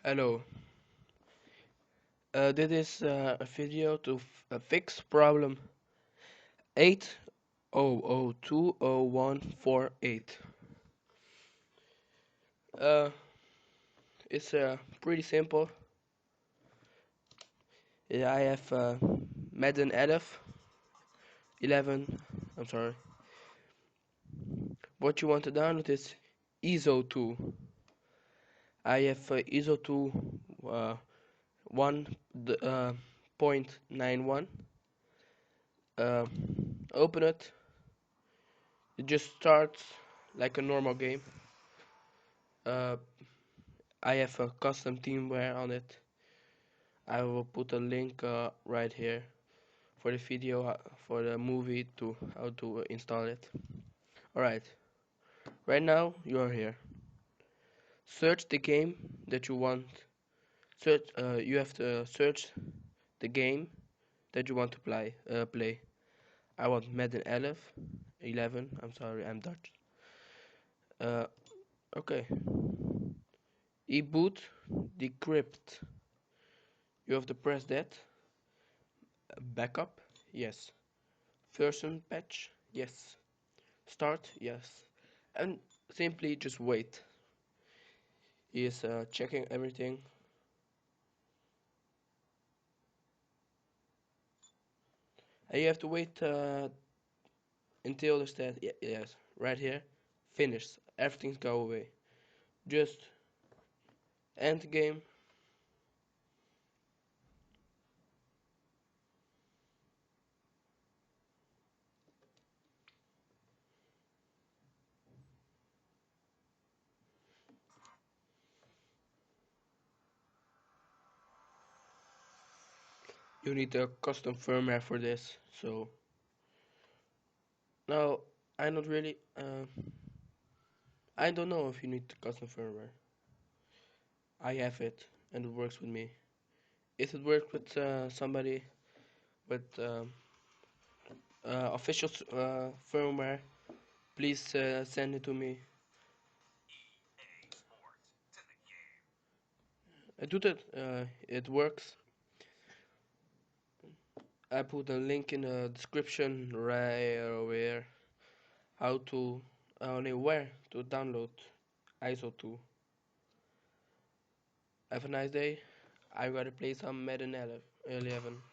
Hello, this is a video to fix problem 800200148. Uh, it's pretty simple. Yeah, I have Madden 11. I'm sorry. What you want to download is ISO 2. I have ISO 2 uh, 1.91. Uh, Open it. It just starts like a normal game. Uh, I have a custom teamware on it. I will put a link right here for the video for the movie to how to install it. Alright, right now you are here. Search the game that you want. You have to search the game that you want to play. I want Madden 11. I'm sorry, I'm Dutch. Uh, okay. E-boot decrypt. You have to press that. Backup, yes. Version patch, yes. Start, yes. And simply just wait. He is checking everything. And you have to wait until the stat, yes, right here. Finished. Everything's go away. Just end the game. You need a custom firmware for this. So now I'm not really. I don't know if you need custom firmware. I have it and it works with me. If it works with somebody with official firmware, please send it to me. I do that. It works. I put a link in the description right over here. How to, where to download ISO 2. Have a nice day. I gotta play some Madden 11.